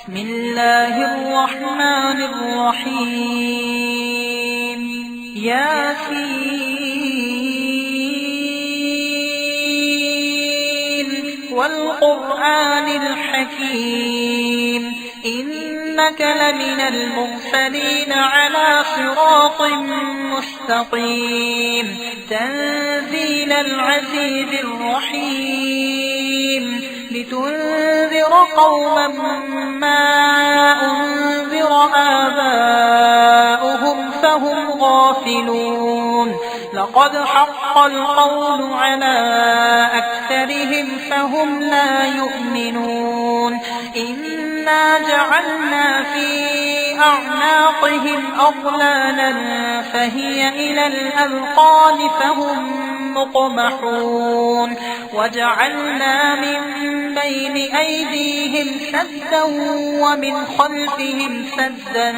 بسم الله الرحمن الرحيم ياسين والقرآن الحكيم إنك لمن المرسلين على صراط مستقيم تنزيل العزيز الرحيم لتنذر قوما ما أنذر آباؤهم فهم غافلون لقد حق القول على أكثرهم فهم لا يؤمنون إنا جعلنا في أعناقهم أغلالا فهي إلى الأذقان فهم مقمحون وجعلنا من بين أيديهم سدا ومن خلفهم سدا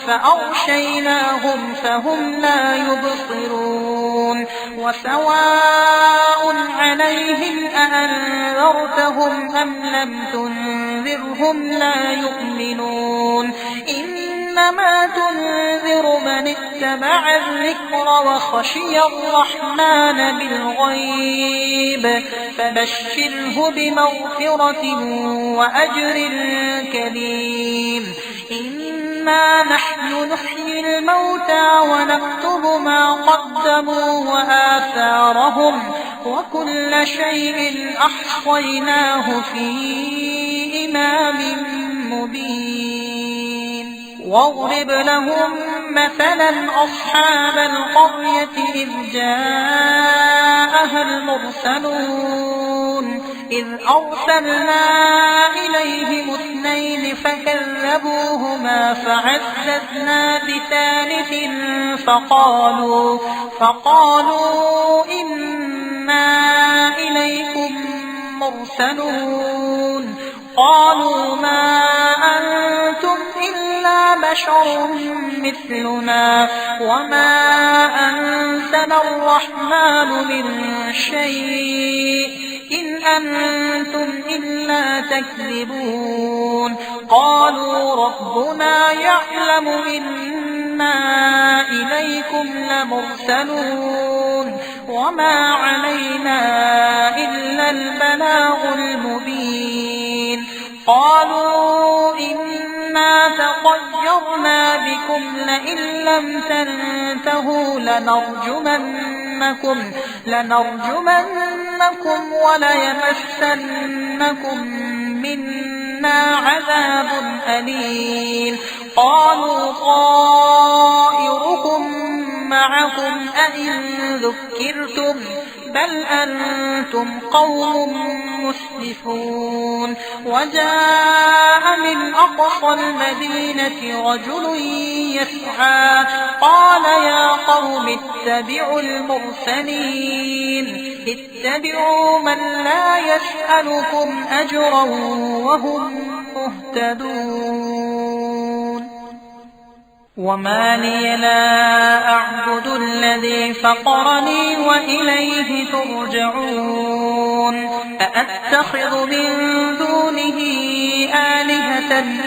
فأغشيناهم فهم لا يبصرون وسواء عليهم أأنذرتهم أم لم تنذرهم لا يؤمنون إنما تنذر من اتبع الذكر وخشي الرحمن بالغيب فبشره بمغفرة وأجر كريم إنا نحن نحيي الموتى ونكتب ما قدموا وآثارهم وكل شيء أحصيناه في إمام مبين واضرب لهم مثلا أصحاب القرية إذ جاءها المرسلون إذ أرسلنا إليهم 2 فكذبوهما فعززنا بثالث فقالوا إنا إليكم مرسلون قالوا ما أنتم إلا بشر مثلنا وما أنزل الرحمن من شيء إن أنتم إلا تكذبون قالوا ربنا يعلم إنا إليكم لمرسلون وما علينا إلا البلاغ المبين قالوا إنا تطيرنا بكم لئن لم تنتهوا لنرجمنكم وليمسنكم منا عذاب أليم قالوا طائركم معكم أئن ذكرتم بل أنتم قوم مسرفون وجاء من أقصى المدينة رجل يسعى قال يا قوم اتبعوا المرسلين اتبعوا من لا يسألكم أجرا وهم مهتدون وما لي لا أعبد الذي فطرني وإليه ترجعون أأتخذ من دونه آلهة إن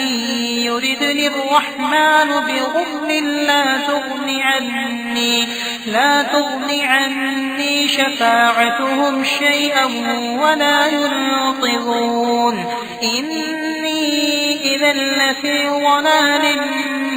يردني الرحمن بضر لا تغني عني شفاعتهم شيئا ولا ينقذون إني إذا لفي ضلال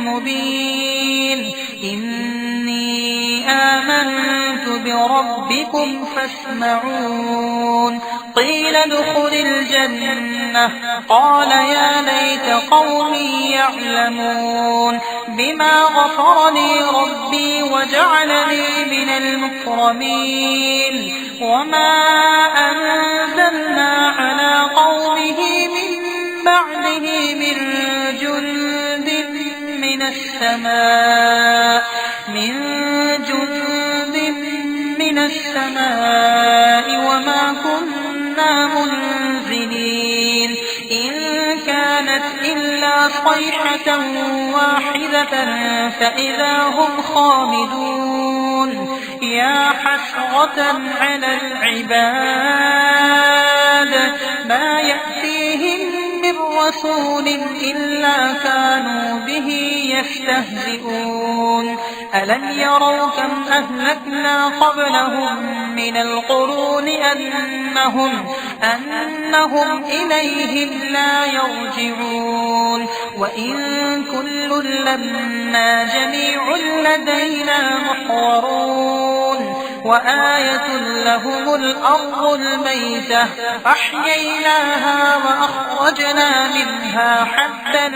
مبين إني آمنت بربكم فاسمعون قيل ادخل الجنة قال يا ليت قومي يعلمون بما غفر لي ربي وجعلني من المكرمين وما أنزلنا على قومه من بعده من جند من السماء وما كنا منزلين إن كانت إلا صيحة واحدة فإذا هم خامدون يا حسرة على العباد ما يأتيهم من رسول إلا كانوا به يستهزئون ألم يروا كم أهلكنا قبلهم من القرون أنهم إليهم لا يرجعون وإن كل لما جميع لدينا محضرون وآية لهم الأرض الميتة أحييناها وأخرجنا منها حبا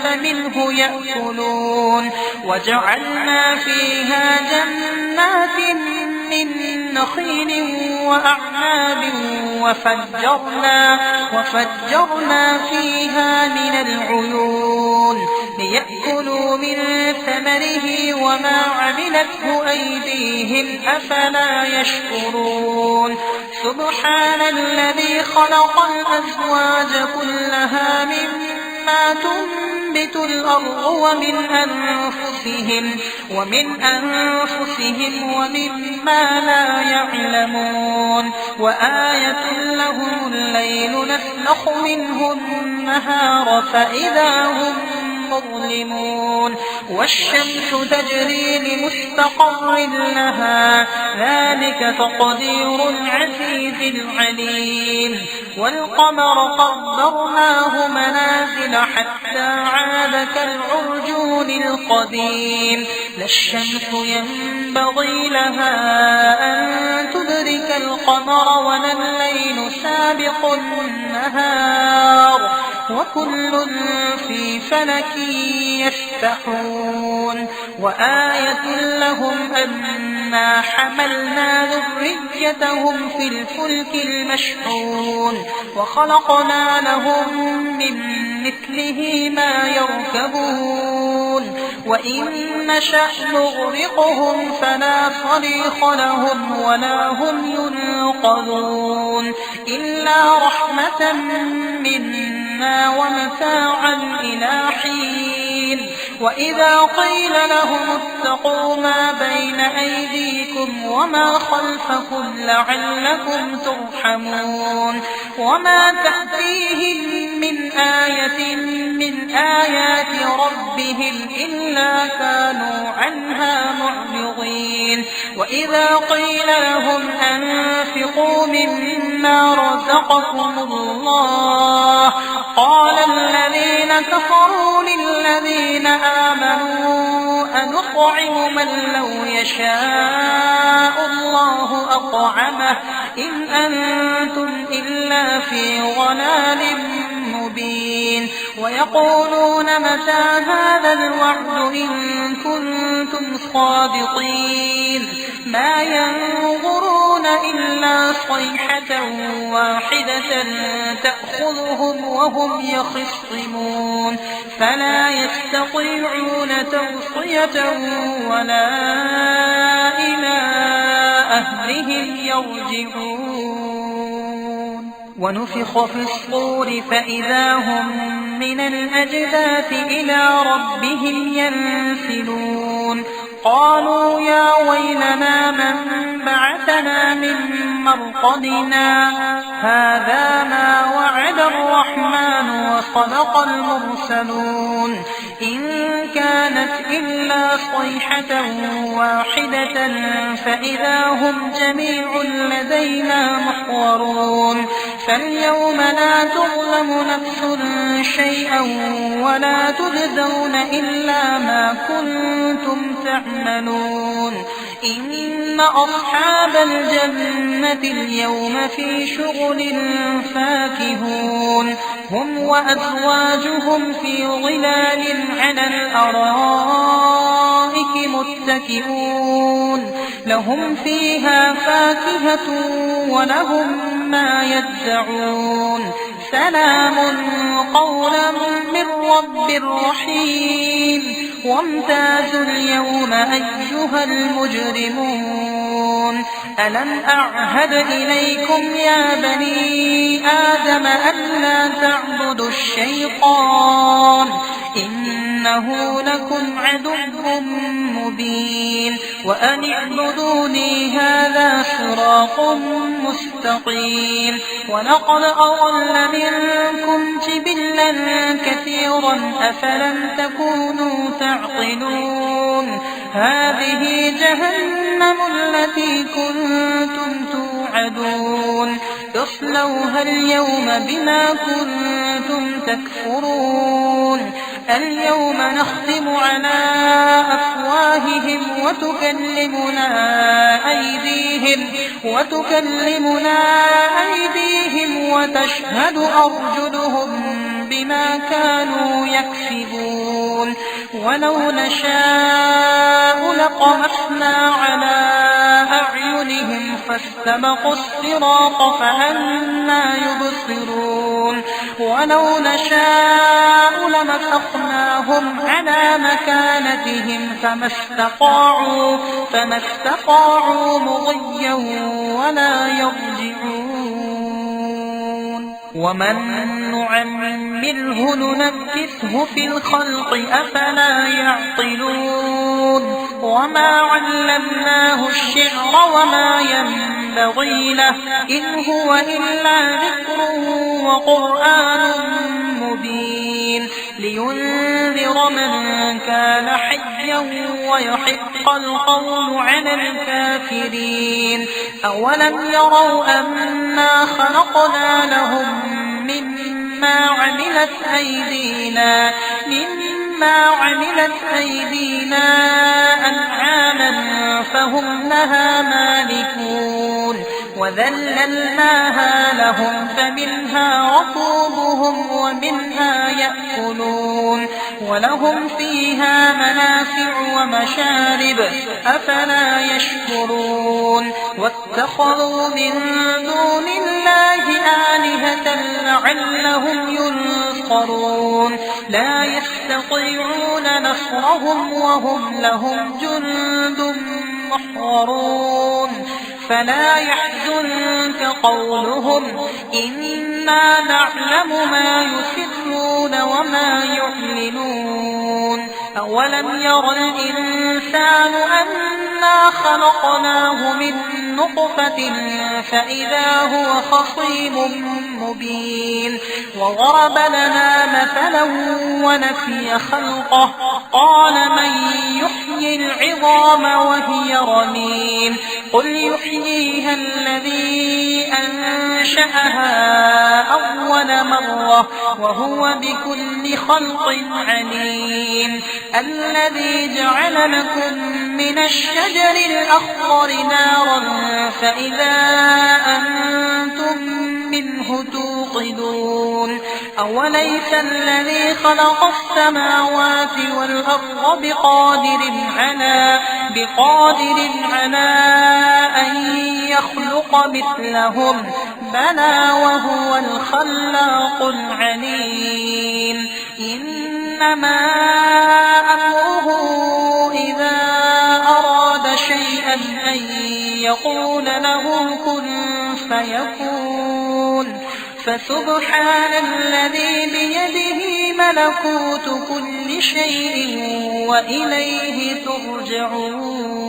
فمنه يأكلون وجعلنا فيها جنات من نخيل وأعناب وفجرنا فيها من العيون ليأكلوا من ثمره وما عملته أيديهم أفلا يشكرون سبحان الذي خلق الأزواج كلها مما تنبت الأرض ومن أنفسهم ومما لا يعلمون وآية لهم الليل نسلخ منه النهار فإذا هم مظلمون والشمس تجري لمستقر لها ذلك تقدير العزيز العليم والقمر قدرناه منازل حتى عاد كالعرجون القديم لا الشمس ينبغي لها أن تدرك القمر ولا الليل سابق النهار وكل في فلك يسبحون وآية لهم أنا حملنا ذريتهم في الفلك المشحون وخلقنا لهم من مثله ما يركبون وإن نشأ نغرقهم فلا صريخ لهم ولا هم ينقذون إلا رحمة منا ومتاعا إلى حين وإذا قيل لهم اتقوا ما بين أيديكم وما خلفكم لعلكم ترحمون وما تأتيهم من آية من آيات ربهم إلا كانوا عنها معرضين وإذا قيل لهم أنفقوا مما رزقكم الله قال الذين كفروا للذين آمنوا أنطعم من لو يشاء الله أطعمه إن أنتم إلا في ضلال مبين ويقولون متى هذا الوعد إن كنتم صادقين ما ينظرون إلا صيحة واحدة تأخذهم وهم يخصمون فلا يستطيعون توصية ولا إلى أهلهم يرجعون ونفخ في الصور فإذا هم من الأجداث إلى ربهم ينسلون قالوا يا ويلنا من بعثنا من مرقدنا هذا ما وعد الرحمن وصدق المرسلون إن كانت إلا صيحة واحدة فإذا هم جميع لدينا محضرون فاليوم لا تظلم نفس شيئا ولا تجزون إلا ما كنتم تعملون إن أصحاب الجنة اليوم في شغل فاكهون هم وأزواجهم في ظلال على الأرائك متكئون لهم فيها فاكهة ولهم ما يدعون سلام قولا من رب رحيم وامتازوا اليوم أيها المجرمون ألم أعهد إليكم يا بني آدم ألا تعبدوا الشيطان إنه لكم عدو مبين وأن اعبدوني هذا صراط مستقيم ولقد أضل منكم جبلا كثيرا أفلم تكونوا تعقلون هذه جهنم التي كنتم توعدون اصلوها اليوم بما كنتم تكفرون اليوم نختم على أفواههم وتكلمنا أيديهم وتشهد أرجلهم بما كانوا يكسبون ولو نشاء لطمسنا على أعينهم فاستبقوا الصراط فأنى يبصرون ولو نشاء لمسخناهم على مكانتهم فما استطاعوا مضيا ولا يرجعون ومن نعمره ننكسه في الخلق أفلا يعقلون وما علمناه الشعر وما ينبغي له إن هو إلا ذكر وقرآن مبين لينذر من كان حيا ويحق القول على الكافرين أولم يروا أنا خلقنا لهم مما عملت أيدينا أنعاما فهم لها مالكون وذللناها لهم فمنها ركوبهم ومنها يأكلون ولهم فيها منافع ومشارب أفلا يشكرون واتخذوا من دون الله آلهة لعلهم ينصرون لا يستطيعون نصرهم وهم لهم جند محضرون فلا يحزنك قولهم إنا نعلم ما يسرون وما يعلنون أولم ير الإنسان أنا خلقناه من نطفة فإذا هو خصيم مبين وضرب لنا مثلا ونسي خلقه قال من يحيي العظام وهي رميم قل يحييها الذي أنشأها أول مرة وهو بكل خلق عليم الذي جعل لكم من الشجر الأخضر نارا فإذا أنتم منه توقدون أوليس الذي خلق السماوات والأرض بقادر على أن يخلق مثلهم بلى وهو الخلاق العليم إنما أمره إذا أراد شيئا أن يقول له كن فيكون فسبحان الذي بيده ملكوت كل شيء وإليه ترجعون